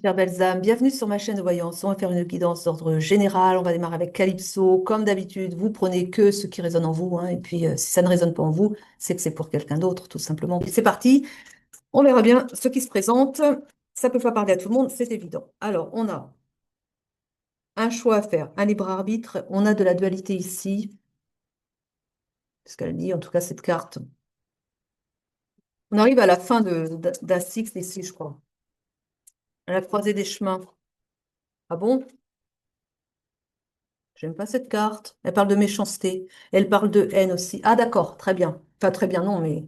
Chère Balsam, bienvenue sur ma chaîne de voyance. On va faire une guidance d'ordre général. On va démarrer avec Calypso. Comme d'habitude, vous prenez que ce qui résonne en vous, hein. Et puis, si ça ne résonne pas en vous, c'est que c'est pour quelqu'un d'autre, tout simplement. C'est parti. On verra bien ce qui se présente. Ça peut pas parler à tout le monde, c'est évident. Alors, on a un choix à faire, un libre arbitre. On a de la dualité ici. Ce qu'elle dit, en tout cas, cette carte. On arrive à la fin d'un cycle ici, je crois. À la croisée des chemins. Ah bon? J'aime pas cette carte. Elle parle de méchanceté. Elle parle de haine aussi. Ah d'accord, très bien. Enfin, très bien, non, mais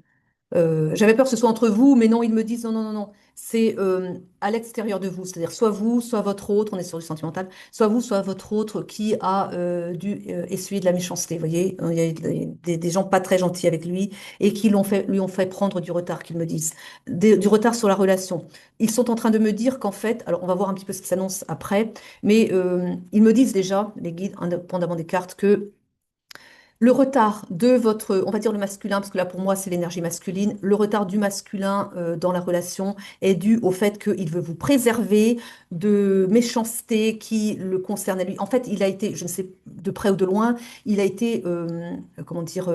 j'avais peur que ce soit entre vous, mais non, ils me disent non, non, non, non. C'est à l'extérieur de vous, c'est-à-dire soit vous, soit votre autre, on est sur du sentimental, soit vous, soit votre autre qui a dû essuyer de la méchanceté. Vous voyez, il y a des gens pas très gentils avec lui et qui lui ont fait prendre du retard, qu'ils me disent, du retard sur la relation. Ils sont en train de me dire qu'en fait, alors on va voir un petit peu ce qui s'annonce après, mais ils me disent déjà, les guides, indépendamment des cartes, que le retard de votre, on va dire le masculin, parce que là pour moi c'est l'énergie masculine, le retard du masculin dans la relation est dû au fait qu'il veut vous préserver de méchanceté qui le concerne à lui. En fait, il a été, je ne sais de près ou de loin, il a été, comment dire,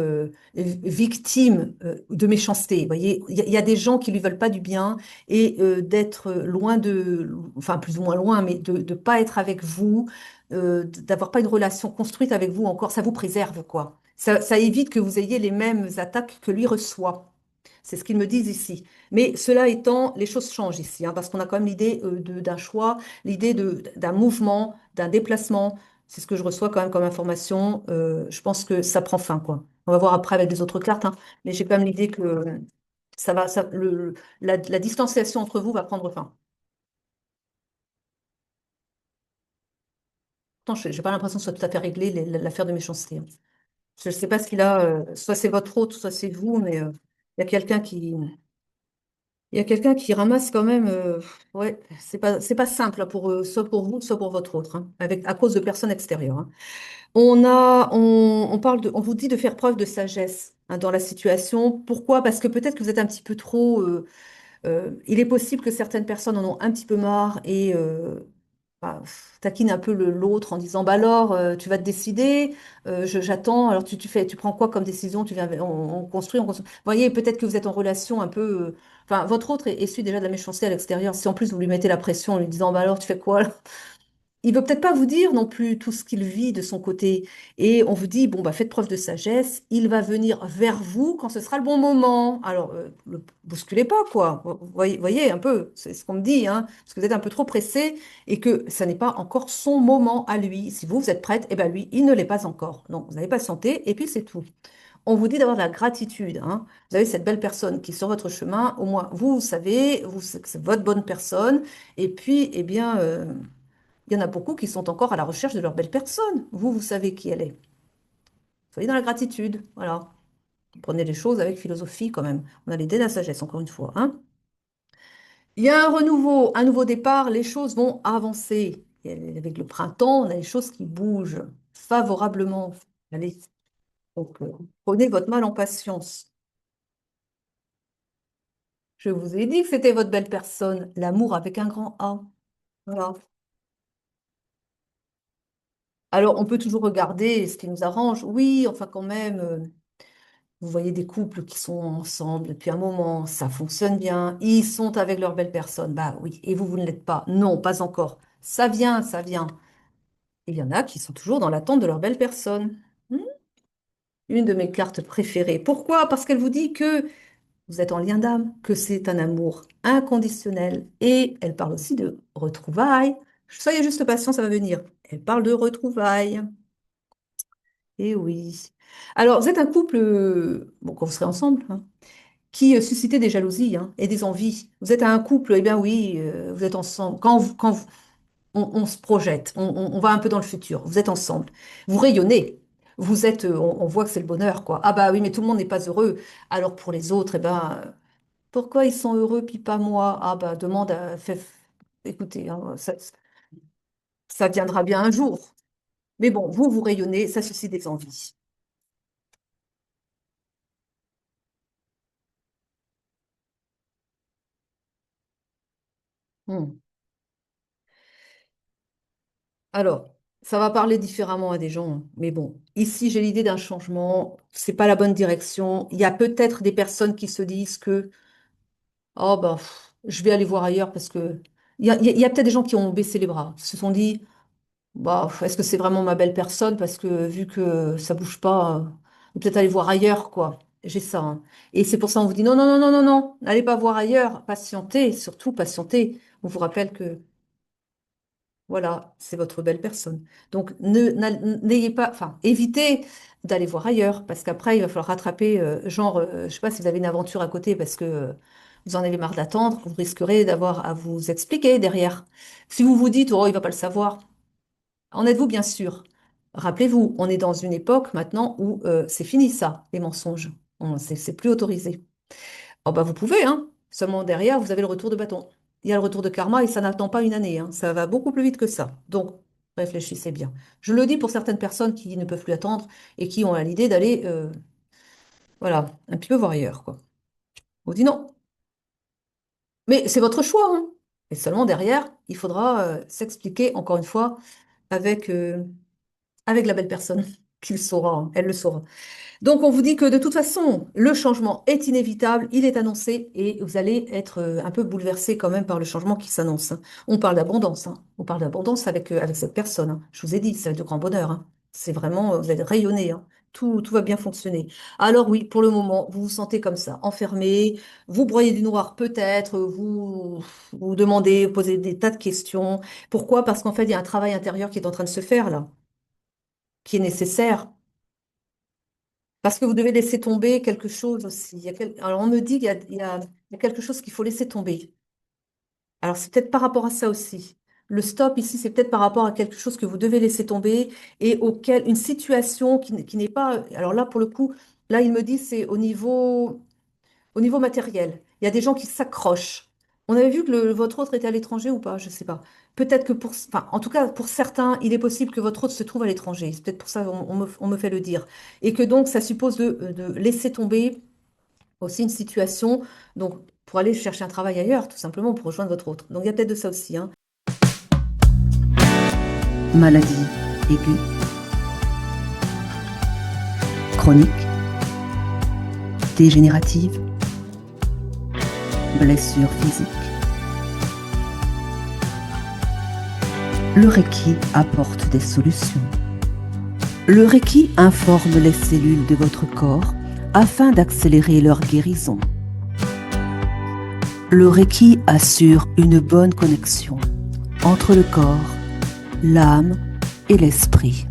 victime de méchanceté. Vous voyez, il y a des gens qui lui veulent pas du bien et d'être loin de, enfin plus ou moins loin, mais de ne pas être avec vous d'avoir pas une relation construite avec vous encore, ça vous préserve, quoi. Ça évite que vous ayez les mêmes attaques que lui reçoit. C'est ce qu'ils me disent ici. Mais cela étant, les choses changent ici, hein, parce qu'on a quand même l'idée d'un choix, l'idée d'un mouvement, d'un déplacement. C'est ce que je reçois quand même comme information. Je pense que ça prend fin, quoi. On va voir après avec les autres cartes, hein, mais j'ai quand même l'idée que la distanciation entre vous va prendre fin. Pourtant, je n'ai pas l'impression que ce soit tout à fait réglé, l'affaire de méchanceté, hein. Je ne sais pas ce qu'il a, soit c'est votre hôte, soit c'est vous, mais il y a quelqu'un qui ramasse quand même. Ouais, c'est pas simple là, pour soit pour vous, soit pour votre autre, hein, avec à cause de personnes extérieures, hein. On vous dit de faire preuve de sagesse, hein, dans la situation. Pourquoi? Parce que peut-être que vous êtes un petit peu trop. Il est possible que certaines personnes en ont un petit peu marre et bah, taquine un peu l'autre en disant bah alors tu vas te décider, j'attends, alors tu prends quoi comme décision, tu viens on construit. Vous voyez, peut-être que vous êtes en relation un peu enfin votre autre essuie déjà de la méchanceté à l'extérieur. Si en plus vous lui mettez la pression en lui disant bah alors tu fais quoi là, il veut peut-être pas vous dire non plus tout ce qu'il vit de son côté. Et on vous dit, bon, bah, faites preuve de sagesse, il va venir vers vous quand ce sera le bon moment. Alors, le bousculez pas, quoi. Vous voyez un peu, c'est ce qu'on me dit, hein, parce que vous êtes un peu trop pressé et que ça n'est pas encore son moment à lui. Si vous êtes prête, eh ben lui, il ne l'est pas encore. Donc, vous avez patienté et puis c'est tout. On vous dit d'avoir de la gratitude, hein. Vous avez cette belle personne qui est sur votre chemin. Au moins, vous savez, que c'est votre bonne personne. Et puis, eh bien, il y en a beaucoup qui sont encore à la recherche de leur belle personne. Vous savez qui elle est. Soyez dans la gratitude. Voilà. Prenez les choses avec philosophie quand même. On a l'idée de la sagesse, encore une fois, hein. Il y a un renouveau, un nouveau départ. Les choses vont avancer. Et avec le printemps, on a les choses qui bougent favorablement. Allez, donc, prenez votre mal en patience. Je vous ai dit que c'était votre belle personne. L'amour avec un grand A. Voilà. Alors, on peut toujours regarder ce qui nous arrange. Oui, enfin quand même. Vous voyez des couples qui sont ensemble depuis un moment, ça fonctionne bien, ils sont avec leur belle personne. Bah oui, et vous, vous ne l'êtes pas. Non, pas encore. Ça vient, ça vient. Et il y en a qui sont toujours dans l'attente de leur belle personne. Hmm. Une de mes cartes préférées. Pourquoi? Parce qu'elle vous dit que vous êtes en lien d'âme, que c'est un amour inconditionnel. Et elle parle aussi de retrouvailles. Soyez juste patient, ça va venir. Elle parle de retrouvailles. Et oui. Alors, vous êtes un couple, bon, quand vous serez ensemble, hein, qui suscitait des jalousies, hein, et des envies. Vous êtes un couple, eh bien oui, vous êtes ensemble. On se projette, on va un peu dans le futur, vous êtes ensemble, vous rayonnez, vous êtes, on voit que c'est le bonheur, quoi. Ah bah oui, mais tout le monde n'est pas heureux. Alors pour les autres, eh ben, pourquoi ils sont heureux puis pas moi? Ah bah demande à, écoutez, hein, ça viendra bien un jour. Mais bon, vous rayonnez, ça suscite des envies. Hmm. Alors, ça va parler différemment à des gens, hein. Mais bon, ici, j'ai l'idée d'un changement. C'est pas la bonne direction. Il y a peut-être des personnes qui se disent que, oh, bah, je vais aller voir ailleurs parce que. Il y a peut-être des gens qui ont baissé les bras, qui se sont dit, bah, est-ce que c'est vraiment ma belle personne? Parce que vu que ça bouge pas, peut-être aller voir ailleurs, quoi. J'ai ça, hein. Et c'est pour ça qu'on vous dit non, non, non, non, non, non, n'allez pas voir ailleurs. Patientez, surtout patientez. On vous rappelle que voilà, c'est votre belle personne. Donc n'ayez pas, enfin, évitez d'aller voir ailleurs, parce qu'après il va falloir rattraper, genre, je sais pas si vous avez une aventure à côté, parce que vous en avez marre d'attendre, vous risquerez d'avoir à vous expliquer derrière. Si vous vous dites, oh, il va pas le savoir. En êtes-vous bien sûr? Rappelez-vous, on est dans une époque maintenant où c'est fini ça, les mensonges. C'est plus autorisé. Oh bah vous pouvez, hein. Seulement derrière, vous avez le retour de bâton. Il y a le retour de karma et ça n'attend pas une année, hein. Ça va beaucoup plus vite que ça. Donc, réfléchissez bien. Je le dis pour certaines personnes qui ne peuvent plus attendre et qui ont l'idée d'aller, voilà, un petit peu voir ailleurs, quoi. On vous dit non. Mais c'est votre choix, hein. Et seulement derrière, il faudra s'expliquer, encore une fois, avec, avec la belle personne qui le saura, hein. Elle le saura. Donc, on vous dit que de toute façon, le changement est inévitable, il est annoncé et vous allez être un peu bouleversé quand même par le changement qui s'annonce, hein. On parle d'abondance, hein. On parle d'abondance avec cette personne, hein. Je vous ai dit, ça va être de grand bonheur, hein. C'est vraiment, vous allez rayonner, hein. Tout va bien fonctionner. Alors oui, pour le moment, vous vous sentez comme ça, enfermé, vous broyez du noir peut-être, vous demandez, vous posez des tas de questions. Pourquoi? Parce qu'en fait, il y a un travail intérieur qui est en train de se faire là, qui est nécessaire. Parce que vous devez laisser tomber quelque chose aussi. Alors, on me dit qu'il y a quelque chose qu'il faut laisser tomber. Alors, c'est peut-être par rapport à ça aussi. Le stop ici, c'est peut-être par rapport à quelque chose que vous devez laisser tomber et auquel une situation qui n'est pas. Alors là, pour le coup, là, il me dit c'est au niveau matériel. Il y a des gens qui s'accrochent. On avait vu que votre autre était à l'étranger ou pas? Je ne sais pas. Peut-être que enfin, en tout cas, pour certains, il est possible que votre autre se trouve à l'étranger. C'est peut-être pour ça qu'on me fait le dire. Et que donc, ça suppose de laisser tomber aussi une situation, donc, pour aller chercher un travail ailleurs, tout simplement, pour rejoindre votre autre. Donc, il y a peut-être de ça aussi, hein. Maladie aiguë, chronique, dégénérative, blessure physique. Le Reiki apporte des solutions. Le Reiki informe les cellules de votre corps afin d'accélérer leur guérison. Le Reiki assure une bonne connexion entre le corps, l'âme et l'esprit.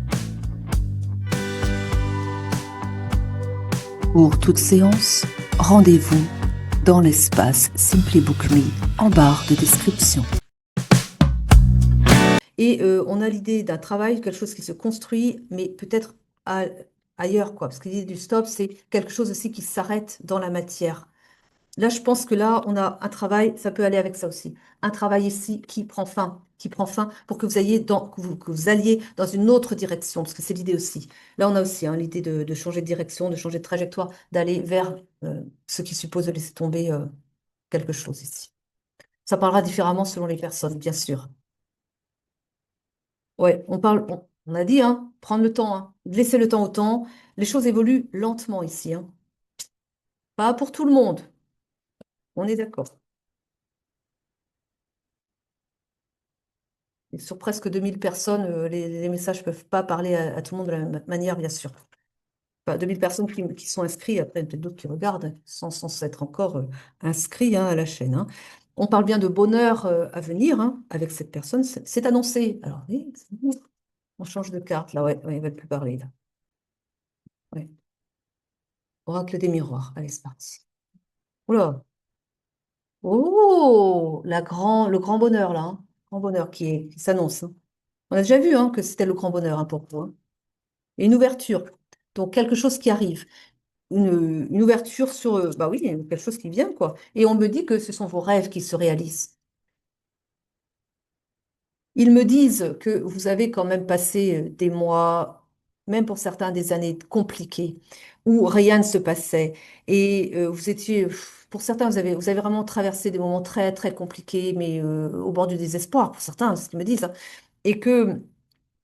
Pour toute séance, rendez-vous dans l'espace Simply Book Me en barre de description. Et on a l'idée d'un travail, quelque chose qui se construit, mais peut-être a- ailleurs, quoi. Parce que l'idée du stop, c'est quelque chose aussi qui s'arrête dans la matière. Là, je pense que là, on a un travail, ça peut aller avec ça aussi. Un travail ici qui prend fin pour que vous ayez que vous alliez dans une autre direction, parce que c'est l'idée aussi. Là, on a aussi hein, l'idée de changer de direction, de changer de trajectoire, d'aller vers ce qui suppose de laisser tomber quelque chose ici. Ça parlera différemment selon les personnes, bien sûr. Ouais, on a dit, hein, prendre le temps, hein, laisser le temps au temps. Les choses évoluent lentement ici, hein. Pas pour tout le monde, on est d'accord. Et sur presque 2000 personnes, les messages ne peuvent pas parler à tout le monde de la même manière, bien sûr. Enfin, 2000 personnes qui sont inscrites, après peut-être d'autres qui regardent, sans s'être encore inscrits hein, à la chaîne, hein. On parle bien de bonheur à venir hein, avec cette personne, c'est annoncé. Alors, oui, on change de carte, là, ouais, ouais, ils ne veulent plus parler, là. Ouais. Oracle des miroirs, allez, c'est parti. Oula, oh, le grand bonheur, là, hein. Grand bonheur qui s'annonce, hein. On a déjà vu hein, que c'était le grand bonheur hein, pour vous, hein. Et une ouverture. Donc, quelque chose qui arrive. Une ouverture sur, bah oui, quelque chose qui vient, quoi. Et on me dit que ce sont vos rêves qui se réalisent. Ils me disent que vous avez quand même passé des mois, même pour certains des années compliquées, où rien ne se passait. Et vous étiez, pour certains, vous avez vraiment traversé des moments très, très compliqués, mais au bord du désespoir, pour certains, c'est ce qu'ils me disent, hein. Et que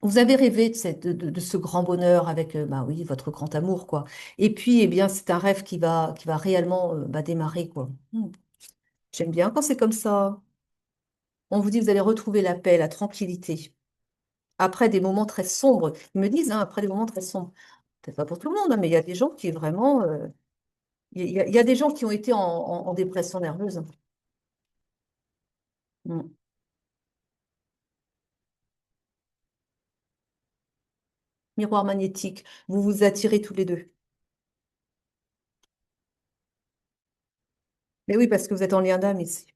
vous avez rêvé de ce grand bonheur avec, bah oui, votre grand amour, quoi. Et puis, eh bien, c'est un rêve qui va réellement bah, démarrer, quoi. J'aime bien quand c'est comme ça. On vous dit, vous allez retrouver la paix, la tranquillité. Après des moments très sombres. Ils me disent, hein, après des moments très sombres. Peut-être pas pour tout le monde, hein, mais il y a des gens qui vraiment. Il y a des gens qui ont été en dépression nerveuse, hein. Mm. Miroir magnétique. Vous vous attirez tous les deux. Mais oui, parce que vous êtes en lien d'âme ici.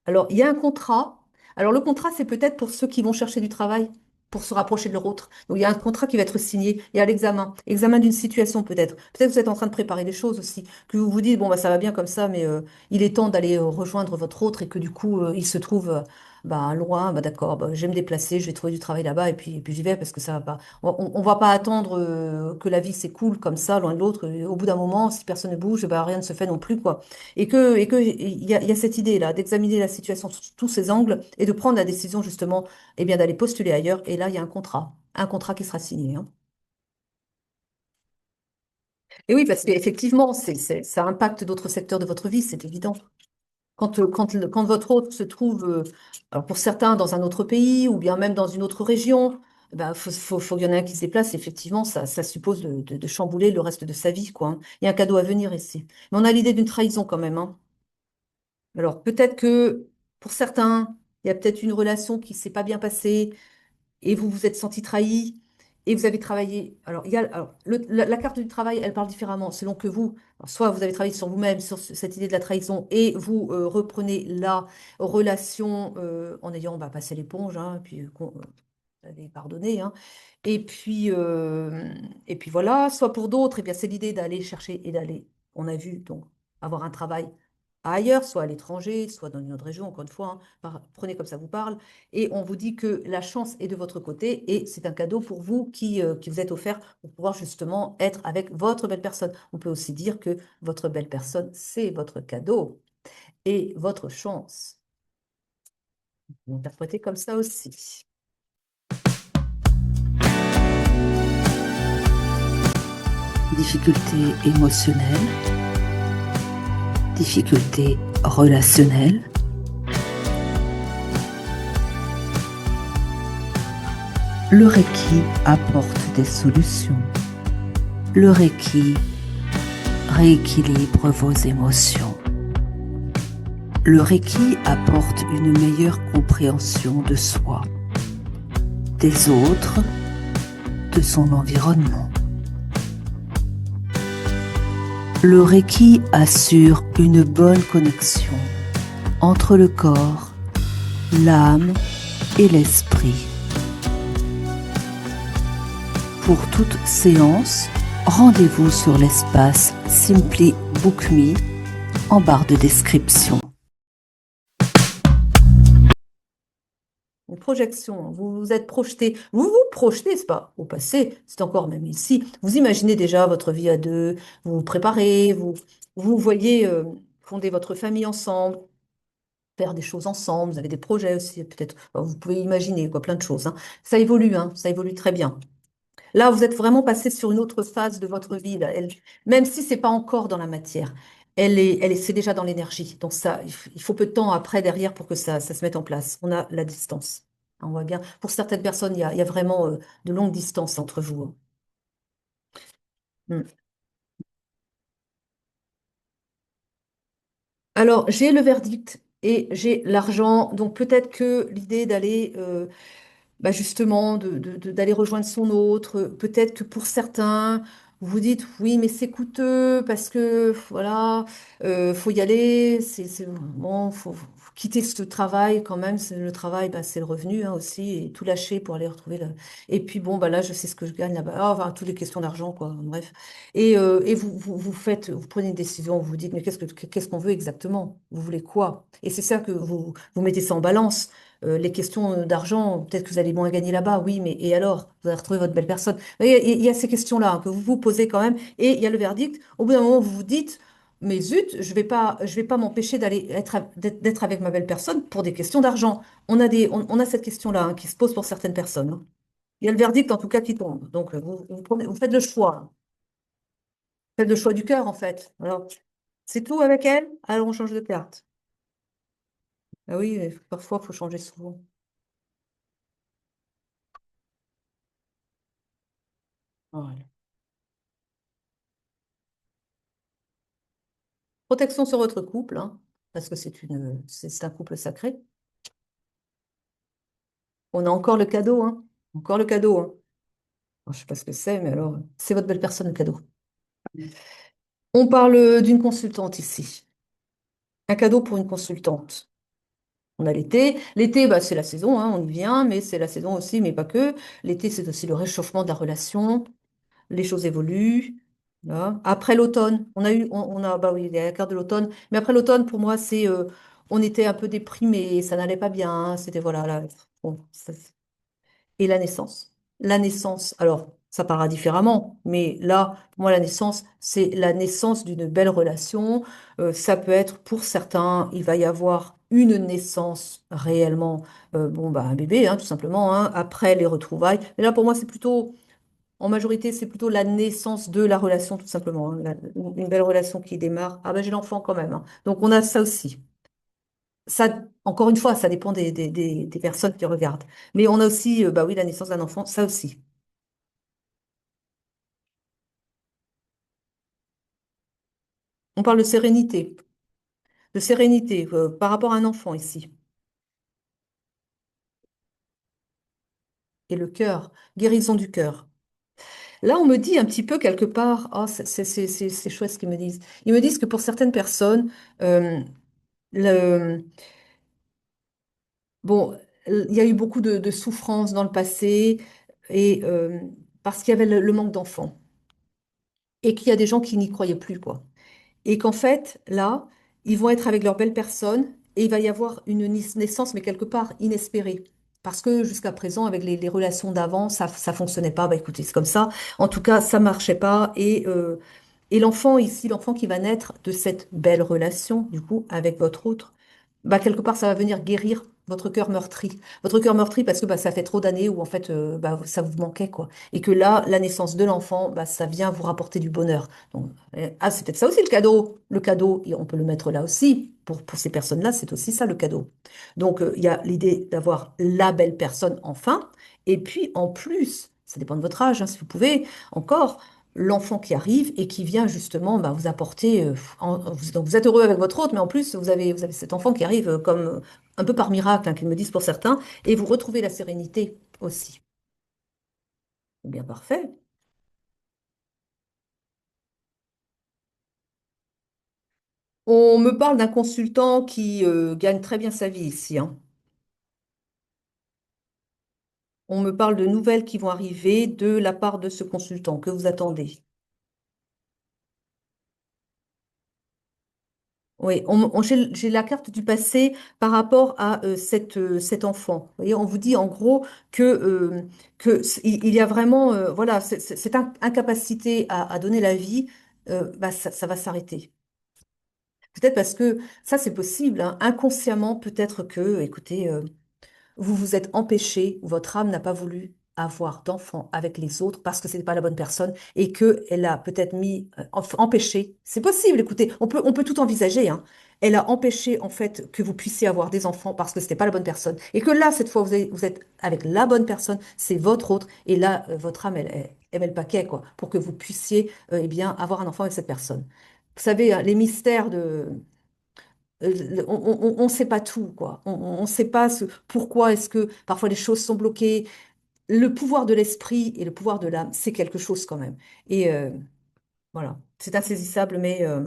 Alors, il y a un contrat. Alors, le contrat, c'est peut-être pour ceux qui vont chercher du travail, pour se rapprocher de leur autre. Donc, il y a un contrat qui va être signé. Il y a l'examen. Examen d'une situation, peut-être. Peut-être que vous êtes en train de préparer les choses aussi. Que vous vous dites, bon, bah, ça va bien comme ça, mais il est temps d'aller rejoindre votre autre et que du coup, il se trouve bah, loin. Bah, d'accord, bah, je vais me déplacer, je vais trouver du travail là-bas et puis j'y vais parce que ça va pas. On va pas attendre que la vie s'écoule comme ça, loin de l'autre. Et au bout d'un moment, si personne ne bouge, bah, rien ne se fait non plus, quoi. Et que il y a cette idée-là d'examiner la situation sous tous ses angles et de prendre la décision justement, eh bien, d'aller postuler ailleurs. Et là, il y a un contrat qui sera signé, hein. Et oui, parce qu'effectivement, ça impacte d'autres secteurs de votre vie, c'est évident. Quand votre hôte se trouve, alors pour certains, dans un autre pays ou bien même dans une autre région, ben, faut qu'il y en ait un qui se déplace. Effectivement, ça suppose de chambouler le reste de sa vie, quoi, hein. Il y a un cadeau à venir ici. Mais on a l'idée d'une trahison quand même, hein. Alors peut-être que pour certains, il y a peut-être une relation qui s'est pas bien passée et vous vous êtes senti trahi et vous avez travaillé. Alors, la carte du travail, elle parle différemment selon que vous, alors, soit vous avez travaillé sur vous-même, sur cette idée de la trahison et vous reprenez la relation en ayant bah, passé l'éponge, hein, puis vous avez pardonné, hein. Et puis, euh, et puis voilà, soit pour d'autres, eh bien, c'est l'idée d'aller chercher et d'aller, on a vu, donc, avoir un travail ailleurs, soit à l'étranger, soit dans une autre région, encore une fois, hein, prenez comme ça vous parle, et on vous dit que la chance est de votre côté, et c'est un cadeau pour vous qui vous êtes offert pour pouvoir justement être avec votre belle personne. On peut aussi dire que votre belle personne, c'est votre cadeau et votre chance. Vous interprétez comme ça aussi. Difficultés émotionnelles, difficultés relationnelles. Le Reiki apporte des solutions. Le Reiki rééquilibre vos émotions. Le Reiki apporte une meilleure compréhension de soi, des autres, de son environnement. Le Reiki assure une bonne connexion entre le corps, l'âme et l'esprit. Pour toute séance, rendez-vous sur l'espace Simply Book Me en barre de description. Une projection, vous vous êtes projeté, vous vous projetez, c'est pas au passé, c'est encore même ici. Vous imaginez déjà votre vie à deux, vous vous préparez, vous voyez fonder votre famille ensemble, faire des choses ensemble, vous avez des projets aussi, peut-être, vous pouvez imaginer quoi, plein de choses, hein. Ça évolue très bien. Là, vous êtes vraiment passé sur une autre phase de votre vie, là. Même si c'est pas encore dans la matière, c'est déjà dans l'énergie. Donc ça, il faut peu de temps après, derrière, pour que ça se mette en place. On a la distance. On voit bien. Pour certaines personnes, il y a vraiment de longues distances entre vous, hein. Mm. Alors, j'ai le verdict et j'ai l'argent. Donc peut-être que l'idée d'aller bah justement, d'aller rejoindre son autre. Peut-être que pour certains, vous vous dites, oui, mais c'est coûteux parce que, voilà, faut y aller. Bon, faut quitter ce travail quand même. Le travail, bah, c'est le revenu hein, aussi, et tout lâcher pour aller retrouver le. Et puis, bon, bah là, je sais ce que je gagne là-bas. Ah, enfin, toutes les questions d'argent, quoi. Bref. Et vous prenez une décision, vous vous dites, mais qu'est-ce qu'on veut exactement? Vous voulez quoi? Et c'est ça que vous mettez ça en balance. Les questions d'argent, peut-être que vous allez moins gagner là-bas, oui, mais et alors? Vous allez retrouver votre belle personne. Il y a ces questions-là hein, que vous vous posez quand même, et il y a le verdict. Au bout d'un moment, vous vous dites, mais zut, je vais pas m'empêcher d'aller d'être avec ma belle personne pour des questions d'argent. On a cette question-là hein, qui se pose pour certaines personnes, hein. Il y a le verdict en tout cas qui tombe. Donc vous faites le choix, hein. Vous faites le choix du cœur en fait. Alors, c'est tout avec elle? Alors on change de carte. Ah oui, parfois il faut changer souvent. Voilà. Protection sur votre couple, hein, parce que c'est un couple sacré. On a encore le cadeau, hein. Encore le cadeau, hein. Alors, je sais pas ce que c'est, mais alors, c'est votre belle personne, le cadeau. On parle d'une consultante ici. Un cadeau pour une consultante. On a l'été. L'été, bah, c'est la saison, hein, on y vient, mais c'est la saison aussi, mais pas que. L'été, c'est aussi le réchauffement de la relation. Les choses évoluent. Là. Après l'automne, bah oui, il y a la carte de l'automne. Mais après l'automne, pour moi, on était un peu déprimés, ça n'allait pas bien. C'était, voilà, là, bon, et la naissance. La naissance, alors, ça parlera différemment, mais là, pour moi, la naissance, c'est la naissance d'une belle relation. Ça peut être, pour certains, il va y avoir une naissance réellement, bon, bah, un bébé, hein, tout simplement, hein, après les retrouvailles. Mais là, pour moi, c'est plutôt, en majorité, c'est plutôt la naissance de la relation, tout simplement, hein, une belle relation qui démarre. Ah ben, j'ai l'enfant quand même, hein. Donc, on a ça aussi. Ça, encore une fois, ça dépend des personnes qui regardent. Mais on a aussi, bah oui, la naissance d'un enfant, ça aussi. On parle de sérénité par rapport à un enfant ici. Et le cœur, guérison du cœur. Là, on me dit un petit peu quelque part, oh, c'est chouette ce qu'ils me disent. Ils me disent que pour certaines personnes, euh, le, bon, il y a eu beaucoup de souffrances dans le passé et parce qu'il y avait le manque d'enfants et qu'il y a des gens qui n'y croyaient plus, quoi. Et qu'en fait, là, ils vont être avec leur belle personne et il va y avoir une naissance, mais quelque part inespérée. Parce que jusqu'à présent, avec les relations d'avant, ça fonctionnait pas. Bah écoutez, c'est comme ça. En tout cas, ça marchait pas. Et l'enfant ici, l'enfant qui va naître de cette belle relation, du coup, avec votre autre, bah quelque part, ça va venir guérir votre cœur meurtri. Votre cœur meurtri parce que bah, ça fait trop d'années où en fait, bah, ça vous manquait, quoi. Et que là, la naissance de l'enfant, bah, ça vient vous rapporter du bonheur. Donc, ah, c'est peut-être ça aussi le cadeau. Le cadeau, et on peut le mettre là aussi. Pour ces personnes-là, c'est aussi ça le cadeau. Donc, il y a l'idée d'avoir la belle personne enfin. Et puis, en plus, ça dépend de votre âge, hein, si vous pouvez, encore, l'enfant qui arrive et qui vient justement bah, vous apporter. Donc, vous êtes heureux avec votre hôte, mais en plus, vous avez cet enfant qui arrive comme un peu par miracle, hein, qu'ils me disent pour certains, et vous retrouvez la sérénité aussi. Eh bien, parfait. On me parle d'un consultant qui gagne très bien sa vie ici, hein. On me parle de nouvelles qui vont arriver de la part de ce consultant que vous attendez. Oui, j'ai la carte du passé par rapport à cet enfant. Vous voyez, on vous dit en gros il y a vraiment voilà, cette incapacité à donner la vie, bah, ça va s'arrêter. Peut-être parce que ça, c'est possible, hein. Inconsciemment, peut-être que, écoutez, vous vous êtes empêché, ou votre âme n'a pas voulu avoir d'enfant avec les autres parce que ce n'est pas la bonne personne et qu'elle a peut-être empêché. C'est possible, écoutez, on peut tout envisager, hein. Elle a empêché en fait que vous puissiez avoir des enfants parce que ce n'était pas la bonne personne. Et que là, cette fois, vous êtes avec la bonne personne, c'est votre autre. Et là, votre âme, elle met le paquet, quoi, pour que vous puissiez eh bien, avoir un enfant avec cette personne. Vous savez, hein, les mystères on ne sait pas tout, quoi. On ne sait pas pourquoi est-ce que parfois les choses sont bloquées. Le pouvoir de l'esprit et le pouvoir de l'âme, c'est quelque chose quand même. Et voilà, c'est insaisissable, mais ça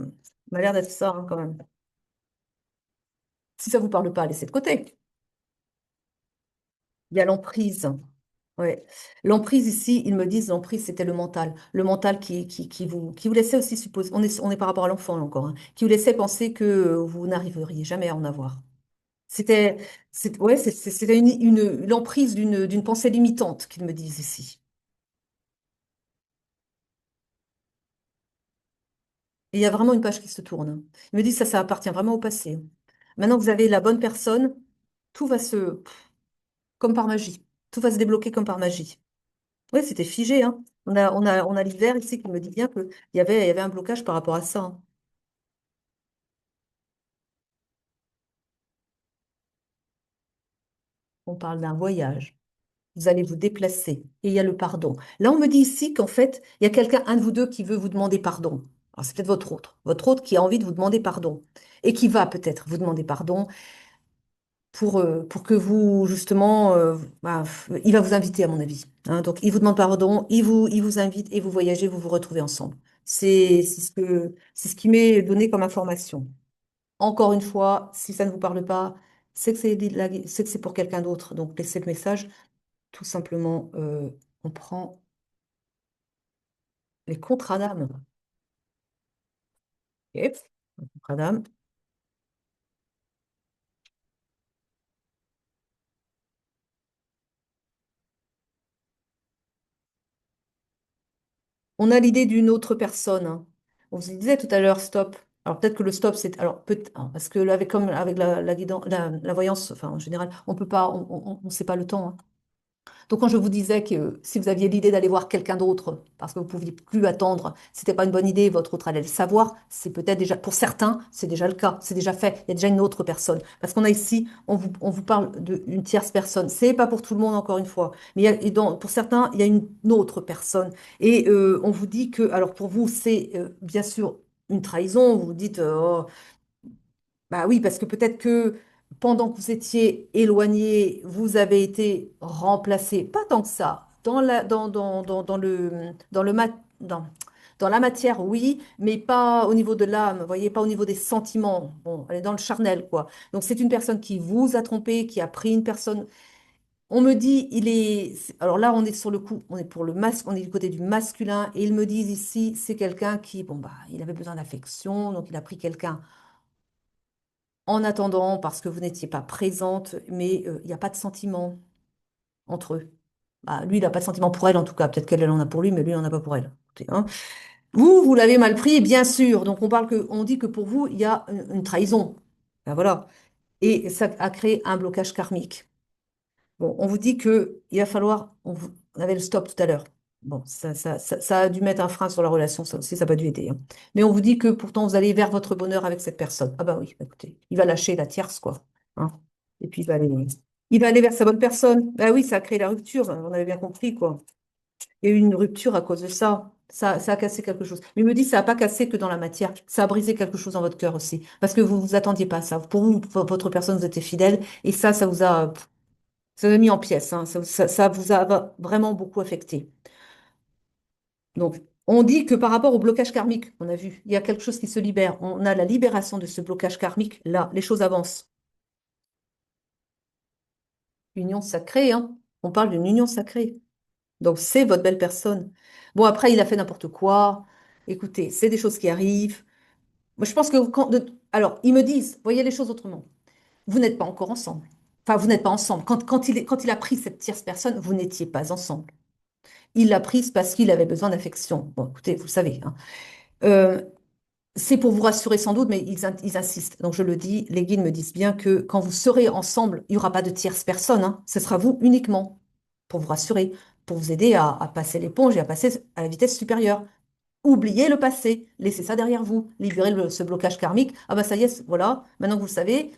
m'a l'air d'être ça hein, quand même. Si ça vous parle pas, laissez de côté. Il y a l'emprise. Ouais. L'emprise ici, ils me disent l'emprise, c'était le mental. Le mental qui vous laissait aussi supposer, on est par rapport à l'enfant là encore, hein, qui vous laissait penser que vous n'arriveriez jamais à en avoir. C'était, ouais, c'était l'emprise d'une pensée limitante qu'ils me disent ici. Et il y a vraiment une page qui se tourne. Il me dit ça, ça appartient vraiment au passé. Maintenant que vous avez la bonne personne, tout va se, comme par magie, tout va se débloquer comme par magie. Oui, c'était figé, hein. On a l'hiver ici qui me dit bien qu'il y avait un blocage par rapport à ça, hein. On parle d'un voyage. Vous allez vous déplacer. Et il y a le pardon. Là, on me dit ici qu'en fait, il y a quelqu'un, un de vous deux, qui veut vous demander pardon. Alors, c'est peut-être votre autre qui a envie de vous demander pardon. Et qui va peut-être vous demander pardon pour que vous, justement, bah, il va vous inviter, à mon avis, hein. Donc, il vous demande pardon, il vous invite et vous voyagez, vous vous retrouvez ensemble. C'est ce qui m'est donné comme information. Encore une fois, si ça ne vous parle pas, c'est que c'est pour quelqu'un d'autre. Donc, laissez le message. Tout simplement, on prend les contrats d'âme. Ok. Contrat d'âme. On a l'idée d'une autre personne, hein. On se disait tout à l'heure, stop. Alors peut-être que le stop, c'est... Alors, parce que là, avec, comme avec la voyance, enfin, en général, on peut pas, on sait pas le temps, hein. Donc, quand je vous disais que si vous aviez l'idée d'aller voir quelqu'un d'autre, parce que vous ne pouviez plus attendre, c'était pas une bonne idée, votre autre allait le savoir, c'est peut-être déjà, pour certains, c'est déjà le cas, c'est déjà fait, il y a déjà une autre personne. Parce qu'on a ici, on vous parle d'une tierce personne. C'est pas pour tout le monde, encore une fois, mais pour certains, il y a une autre personne. Et on vous dit que, alors pour vous, c'est bien sûr une trahison, vous vous dites, oh, bah oui, parce que peut-être que pendant que vous étiez éloigné, vous avez été remplacé, pas tant que ça, dans la matière, oui, mais pas au niveau de l'âme, vous voyez, pas au niveau des sentiments. Bon, elle est dans le charnel, quoi. Donc c'est une personne qui vous a trompé, qui a pris une personne. On me dit, alors là, on est sur le coup, on est pour le masque, on est du côté du masculin, et ils me disent ici, c'est quelqu'un qui, bon, bah, il avait besoin d'affection, donc il a pris quelqu'un en attendant, parce que vous n'étiez pas présente, mais il n'y a pas de sentiment entre eux. Bah, lui, il n'a pas de sentiment pour elle, en tout cas. Peut-être qu'elle, elle en a pour lui, mais lui, il n'en a pas pour elle. Écoutez, hein. Vous l'avez mal pris, bien sûr. Donc, on dit que pour vous, il y a une trahison. Ben voilà. Et ça a créé un blocage karmique. Bon, on vous dit que il va falloir. On avait le stop tout à l'heure. Bon, ça a dû mettre un frein sur la relation, ça aussi, ça n'a pas dû aider, hein. Mais on vous dit que pourtant, vous allez vers votre bonheur avec cette personne. Ah bah oui, écoutez, il va lâcher la tierce, quoi, hein. Et puis, il va aller vers sa bonne personne. Ah oui, ça a créé la rupture, hein, on avait bien compris, quoi. Il y a eu une rupture à cause de ça. Ça a cassé quelque chose. Mais il me dit, ça n'a pas cassé que dans la matière, ça a brisé quelque chose dans votre cœur aussi. Parce que vous ne vous attendiez pas à ça. Pour vous, votre personne, vous étiez fidèle. Et ça vous a mis en pièces, hein. Ça vous a vraiment beaucoup affecté. Donc, on dit que par rapport au blocage karmique, on a vu, il y a quelque chose qui se libère. On a la libération de ce blocage karmique. Là, les choses avancent. Union sacrée, hein. On parle d'une union sacrée. Donc, c'est votre belle personne. Bon, après, il a fait n'importe quoi. Écoutez, c'est des choses qui arrivent. Moi, je pense que alors, ils me disent, voyez les choses autrement. Vous n'êtes pas encore ensemble. Enfin, vous n'êtes pas ensemble. Quand il a pris cette tierce personne, vous n'étiez pas ensemble. Il l'a prise parce qu'il avait besoin d'affection. Bon, écoutez, vous le savez, hein. Euh, c'est pour vous rassurer sans doute, mais ils insistent. Donc je le dis, les guides me disent bien que quand vous serez ensemble, il n'y aura pas de tierce personne, hein. Ce sera vous uniquement, pour vous rassurer, pour vous aider à passer l'éponge et à passer à la vitesse supérieure. Oubliez le passé, laissez ça derrière vous, libérez ce blocage karmique. Ah bah ça y est, voilà, maintenant que vous le savez,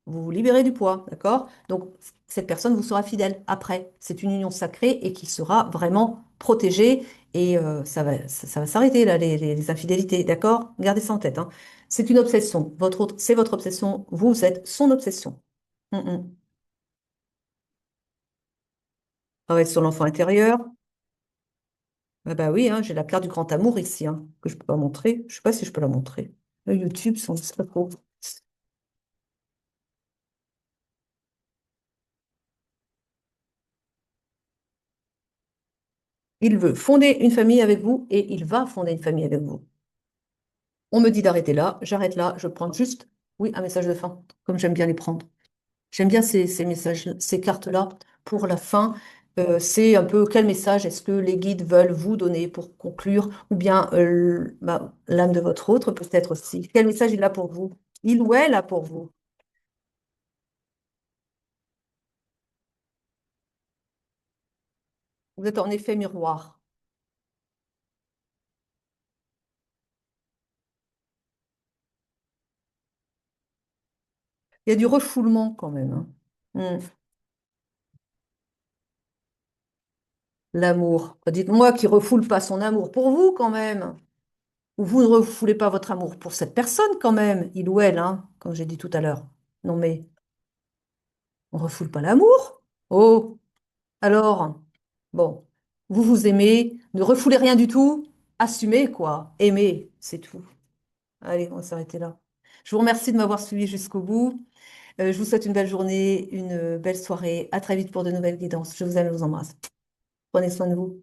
vous vous libérez du poids, d'accord? Donc, cette personne vous sera fidèle après. C'est une union sacrée et qui sera vraiment protégée. Et ça va s'arrêter, là, les infidélités, d'accord? Gardez ça en tête, hein. C'est une obsession. C'est votre obsession. Vous êtes son obsession. Mm. Travaille sur l'enfant intérieur. Ah bah oui, hein, j'ai la carte du grand amour ici, hein, que je peux pas montrer. Je sais pas si je peux la montrer. YouTube, c'est pas trop. Il veut fonder une famille avec vous et il va fonder une famille avec vous. On me dit d'arrêter là, j'arrête là, je prends juste, oui, un message de fin, comme j'aime bien les prendre. J'aime bien ces messages, ces cartes-là pour la fin. C'est un peu quel message est-ce que les guides veulent vous donner pour conclure, ou bien bah, l'âme de votre autre peut-être aussi. Quel message il a pour vous? Il ou elle a pour vous? Vous êtes en effet miroir. Il y a du refoulement quand même, hein. Hmm. L'amour. Dites-moi qui refoule pas son amour pour vous quand même. Ou vous ne refoulez pas votre amour pour cette personne quand même, il ou elle, hein, comme j'ai dit tout à l'heure. Non mais on refoule pas l'amour. Oh, alors, bon, vous vous aimez, ne refoulez rien du tout, assumez quoi, aimez, c'est tout. Allez, on va s'arrêter là. Je vous remercie de m'avoir suivi jusqu'au bout. Je vous souhaite une belle journée, une belle soirée. À très vite pour de nouvelles guidances. Je vous aime et vous embrasse. Prenez soin de vous.